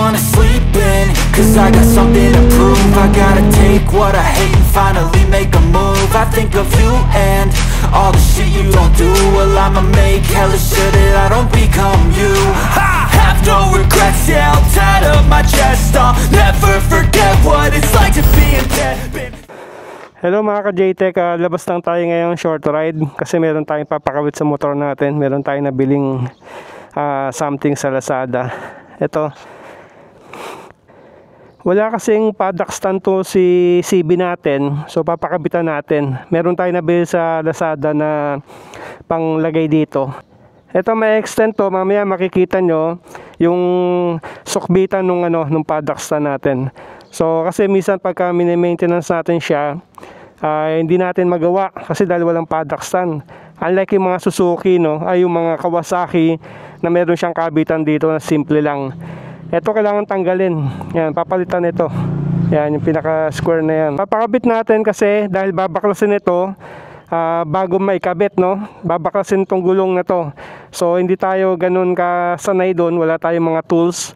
wanna sleep in, cause I got something to prove. I gotta take what I hate and finally make a move. I think of you and all the shit you don't do. Well, I'ma make hella sure that I don't become you. I have no regrets, yeah, I'll tie up my chest. I'll never forget what it's like to be in debt. Hello mga ka-JTech, labas lang tayo ngayong short ride kasi meron tayong papakawit sa motor natin. Meron tayong nabiling something sa Lazada. Ito, wala kasing paddock stand to si CB natin, so papakabitan natin. Meron tayong nabili sa Lazada na panglagay dito. Ito may extend to, mamaya makikita nyo yung sukbitan nung paddock stand natin. So kasi minsan pagka mini-maintenance natin siya, hindi natin magawa kasi dahil walang paddock stand. Unlike yung mga Suzuki, ay yung mga Kawasaki na meron siyang kabitan dito na simple lang. Ito kailangan tanggalin. Yan, papalitan ito. Yan, yung pinaka square na yan. Papakabit natin kasi dahil babaklasin ito bago maikabit, babaklasin itong gulong na to. So hindi tayo ganun kasanay doon, wala tayong mga tools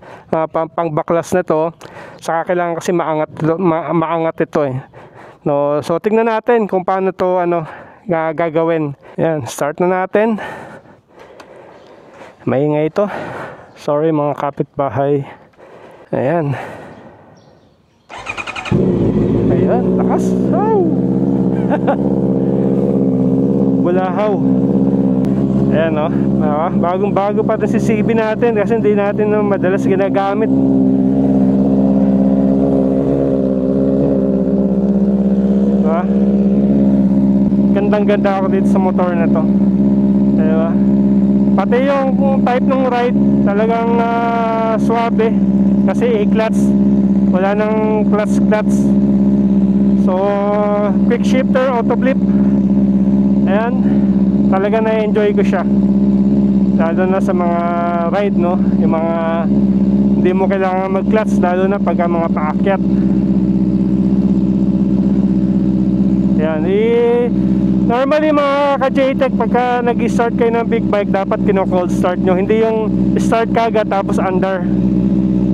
pangbaklas na to. Saka kailangan kasi maangat ito so tingnan natin kung paano to gagawin. Yan, start na natin. Maingay ito, sorry mga kapitbahay. Ayan, lakas. Bulahaw. Ayan bagong bago pa si CB natin kasi hindi natin madalas ginagamit. Gandang ganda ako dito sa motor na to, diba? Pati yung type ng ride talagang suabe kasi A-clutch, wala nang clutch. So quick shifter, auto flip. Ayan, talaga na-enjoy ko siya, lalo na sa mga ride, yung mga hindi mo kailangan mag-clutch, lalo na pagka mga paakyat. Yan, normally mga ka-JTech, pagka nag-start kayo ng big bike, dapat kino-cold start nyo, hindi yung start kagad tapos under.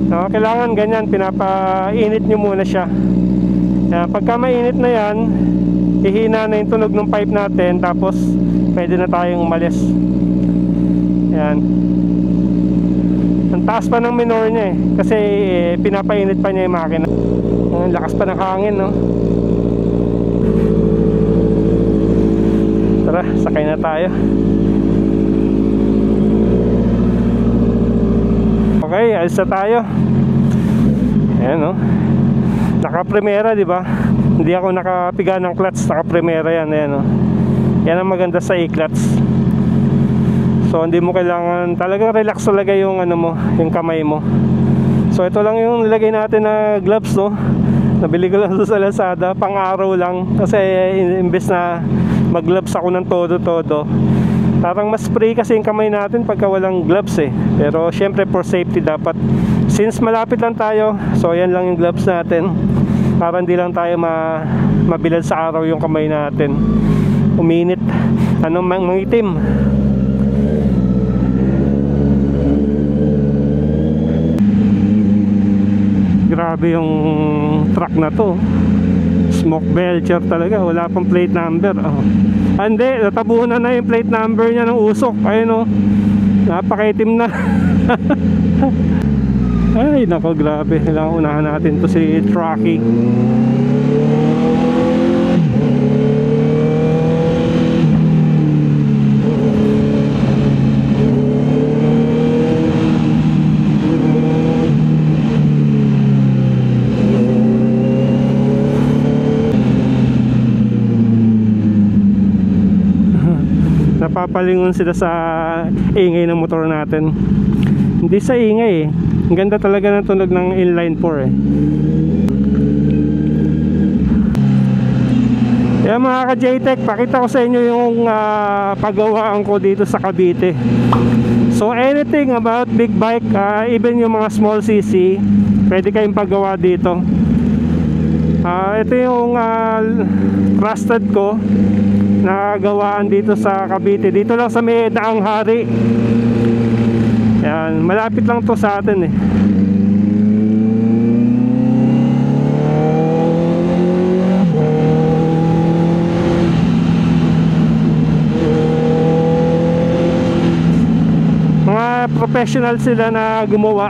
Kailangan ganyan, pinapainit nyo muna siya. Yan, pagka mainit na yan, ihina na yung tunog ng pipe natin, tapos pwede na tayong umalis. Yan, ang taas pa ng minor niya kasi pinapainit pa niya yung makina. Ang lakas pa ng hangin, Tara, sakay na tayo. Okay, alis na tayo. Ayan, naka-primera, di ba? Hindi ako nakapiga ng clutch, naka-primera yan. Ayan, yan ang maganda sa E-clutch. So hindi mo kailangan, talagang relax talaga yung yung kamay mo. So ito lang yung nilagay natin na gloves, Nabili ko lang sa Lazada, pang-araw lang. Kasi imbes na mag-gloves ako ng todo-todo, parang mas spray kasi yung kamay natin pagka walang gloves Pero syempre for safety dapat, since malapit lang tayo, so yan lang yung gloves natin para hindi lang tayo mabilad sa araw yung kamay natin, uminit, mangitim. Grabe yung truck na to, smoke belcher talaga, wala pang plate number. Hindi, natabunan na yung plate number niya ng usok. Ayun napakaitim na. Ay nako, grabe. Kailangan unahan natin to si Trucky. Napapalingon sila sa ingay ng motor natin. Hindi sa ingay Ang ganda talaga ng tunog ng inline 4 Kaya mga ka-JTech, pakita ko sa inyo yung paggawaan ko dito sa Cavite. So anything about big bike, even yung mga small cc, pwede kayong paggawa dito. Ito yung trusted ko na gawaan dito sa Cavite. Dito lang sa may Daang Hari. Yan, malapit lang to sa atin professional sila na gumawa.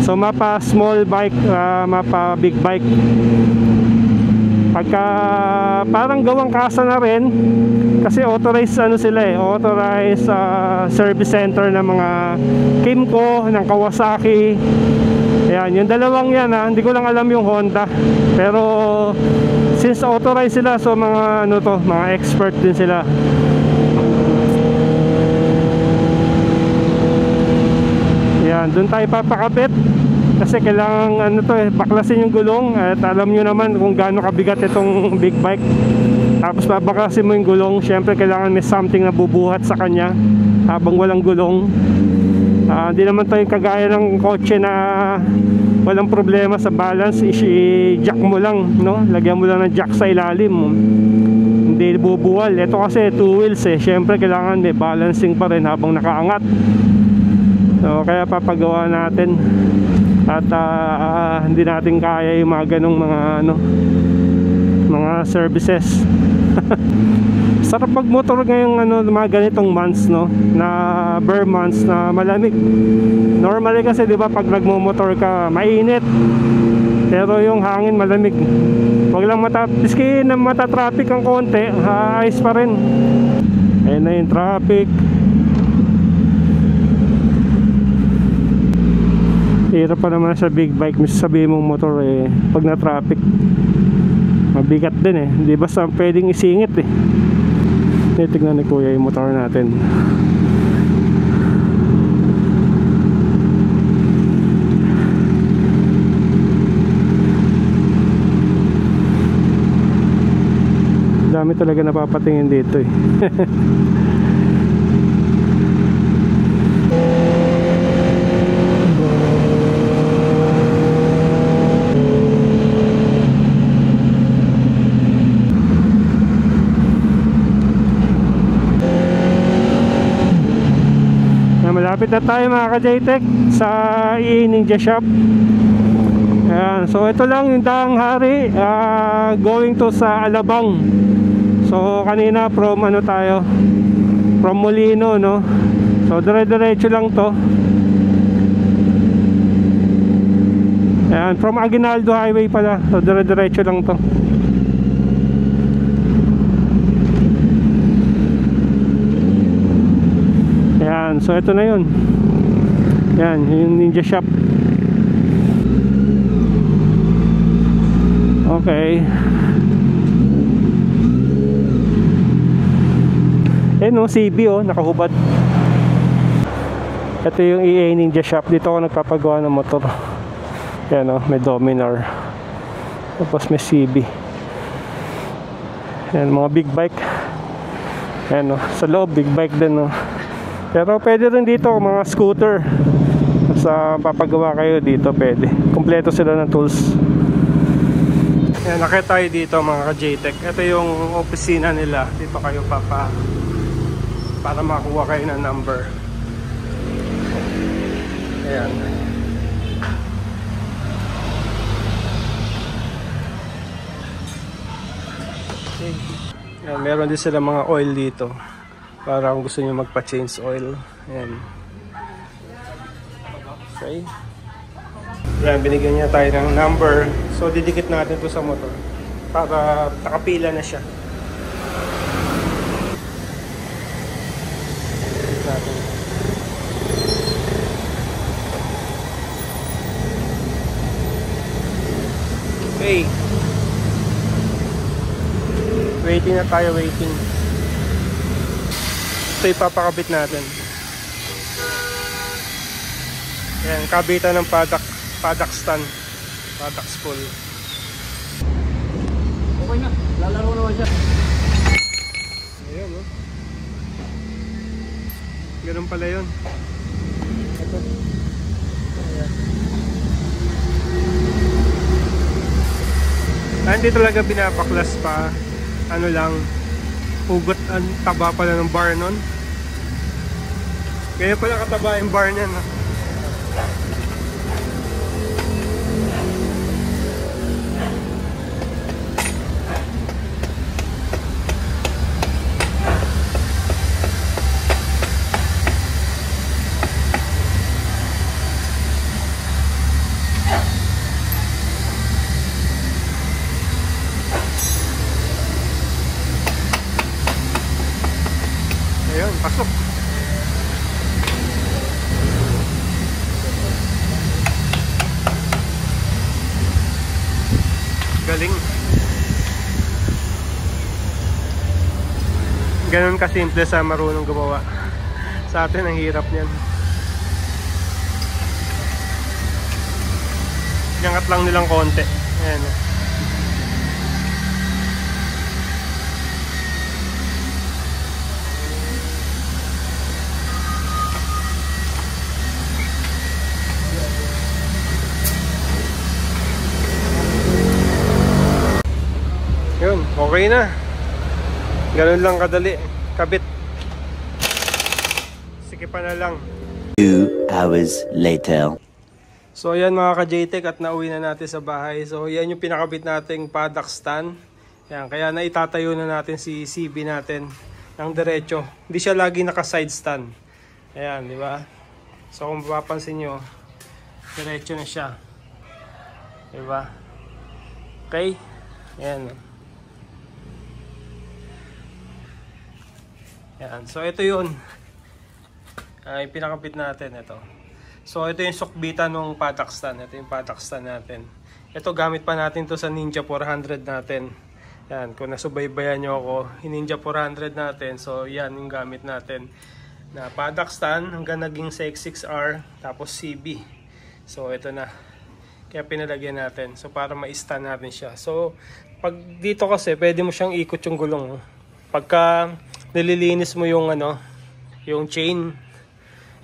So mapa small bike, mapa big bike. Pagka parang gawang kasa na rin, kasi authorized ano sila authorized service center ng mga Kymco, ng Kawasaki. Ayan, yung dalawang yan hindi ko lang alam yung Honda. Pero since authorized sila, so mga mga expert din sila. Ayan, doon tayo papakapit. Kasi kailangan baklasin yung gulong. At alam nyo naman kung gaano kabigat itong big bike. Tapos babaklasin mo yung gulong, syempre kailangan may something na bubuhat sa kanya habang walang gulong. Hindi naman tayo kagaya ng kotse na walang problema sa balance, i-jack mo lang, lagyan mo lang ng jack sa ilalim, hindi bubuwal. Ito kasi 2 wheels syempre kailangan may balancing pa rin habang nakaangat. So kaya papagawa natin. At hindi natin kaya yung mga ganong mga services. Sarap magmotor ngayong mga ganitong months, na bare months na malamig. Normally kasi 'di ba pag nagmo-motor ka mainit, pero yung hangin malamig. Wag lang biski na mata-traffic ang konti, ayos pa rin. Ayun na yung traffic. Hirap pa naman sa big bike, sabihin mong motor pag na-traffic mabigat din hindi basta pwedeng isingit Tignan ni kuya yung motor natin. Dami talaga napapatingin dito Malapit na tayo mga ka-JTech sa EA Ninja Shop. Ayan, so ito lang yung daang hari, going to sa Alabang. So kanina from tayo, from Molino, so dire-diretso lang to. Ayan, from Aguinaldo Highway pala, so dire-diretso lang to. Ayan, so ito na yun. Ayan, yung Ninja Shop. Okay. CB nakahubad. Ito yung EA Ninja Shop. Dito ako nagpapagawa ng motor. Ayan may Dominar. Tapos may CB. Ayan, mga big bike. Ayan sa loob, big bike din Pero pwede rin dito mga scooter. Sa papagawa kayo dito pwede. Kompleto sila ng tools. Ayan, nakita tayo dito mga ka-JTech. Ito yung opisina nila. Dito kayo para makuha kayo ng number. Ayan. Okay. Ayan, meron din sila mga oil dito. Para kung gusto nyo magpa-change oil. Ayan. Okay. Ayan, binigyan niya tayo ng number. So, didikit natin ito sa motor. Para nakapila na siya. Natin. Okay. Waiting na tayo, waiting. Ito ipapakabit natin. Ayan, kabitan ng paddock stand, paddock spool. Okay na, lalaro naman siya. Ayan ganun pala yun. Ito. Ayan. Hindi talaga binapaklas pa. Lang, hugot ang taba pala ng bar nun. Kaya pala kataba yung bar niyan. galing. Ganun kasimple sa marunong gumawa. Sa atin ang hirap niyan. Iangat lang nilang konti. Ayan. Yun, okay na. Ganun lang kadali. Kabit. Sige pa na lang. 2 hours later. So ayan mga ka-JTech, at nauwi na natin sa bahay. So yan yung pinakabit nating paddock stand. Yan, kaya na itatayo na natin si CB natin ng diretso. Hindi siya lagi naka-side stand. Ayan, di ba? So kung mapapansin nyo, diretso na siya. Di ba? Okay? Ayan. Yan. So ito yun. Yung pinakabit natin. Ito. So ito yung sukbitan ng paddock stand. Ito yung paddock stand natin. Ito gamit pa natin to sa Ninja 400 natin. Yan. Kung nasubaybayan nyo ako, yung Ninja 400 natin. So yan yung gamit natin. Na paddock stand hanggang naging CX6R. Tapos CB. So ito na. Kaya pinalagyan natin. So para ma-stand natin siya. So pag dito kasi pwede mo siyang ikot yung gulong. Pagka nililinis mo yung yung chain,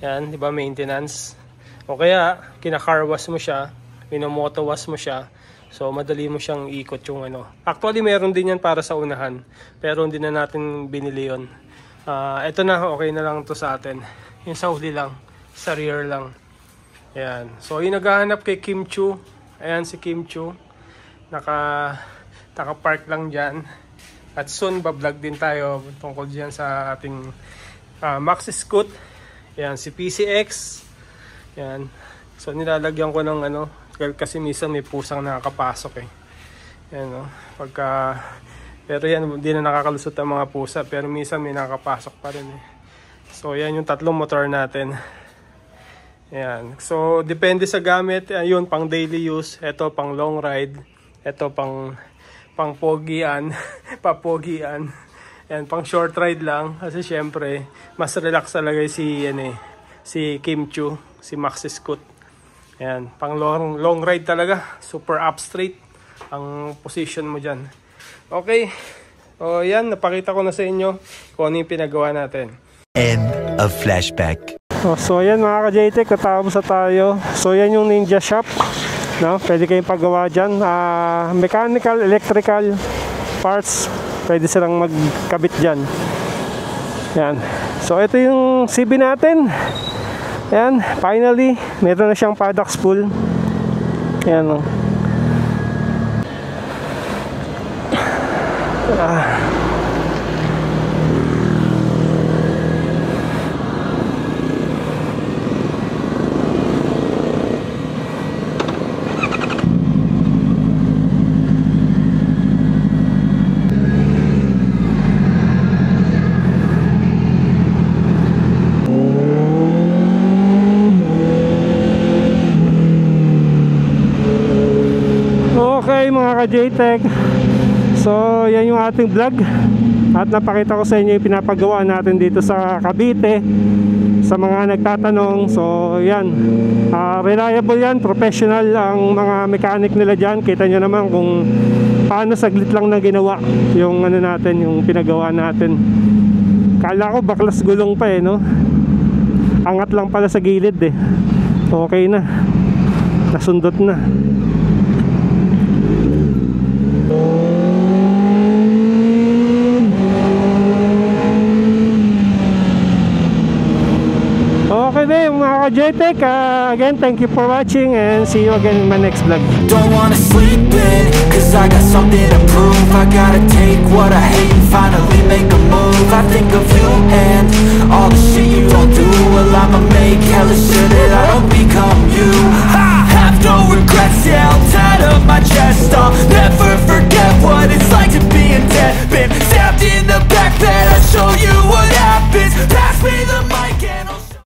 yan, di ba, maintenance, o kaya kina-car wash mo siya, minomoto wash mo siya, so madali mo siyang ikot yung Actually meron din yan para sa unahan, pero hindi na natin binili yun. Ito na, okay na lang to sa atin, yung sa huli lang, sa rear lang. Yan. So yung naghahanap kay Kim Chu, ayan si Kim Chu, naka-park lang dyan. At soon, bablog din tayo tungkol dyan sa ating Maxi Scoot. Yan, si PCX. Yan. So, nilalagyan ko ng kasi minsan may pusang nakakapasok eh. Yan, no? Pero yan, hindi na nakakalusot ang mga pusa. Pero minsan may nakakapasok pa rin eh. So, yan yung tatlong motor natin. Yan. So, depende sa gamit. Yun, pang daily use. Ito, pang long ride. Ito, pang pogian, papogian. Yan, pang short ride lang kasi syempre mas relax talaga si Kim Chu, si Maxi Scoot. Yan, pang long ride talaga, super up straight ang position mo diyan. Okay. O yan, napakita ko na sa inyo kung ano yung pinagawa natin. End of flashback. So yan mga ka-JTech, natapos na tayo. So yan yung Ninja Shop. No, pwede kayong paggawa dyan. Mechanical, electrical parts, pwede silang magkabit dyan. Yan. So ito yung CB natin. Yan, finally meron na siyang paddock spool. Yan o. Okay mga ka-JTech, so yan yung ating vlog at napakita ko sa inyo yung pinapagawa natin dito sa Cavite sa mga nagtatanong. So yan, reliable yan, professional ang mga mechanic nila dyan. Kita nyo naman kung paano saglit lang na ginawa yung natin, yung pinagawa natin. Kala ko baklas gulong pa no, angat lang pala sa gilid okay na, nasundot na. Okay na yung mga ka-JTech. Again, thank you for watching and see you again in my next vlog. Don't wanna sleep in, cause I got something to prove. I gotta take what I hate and finally make a move. I think of you and all the shit you don't do. Well, I'ma make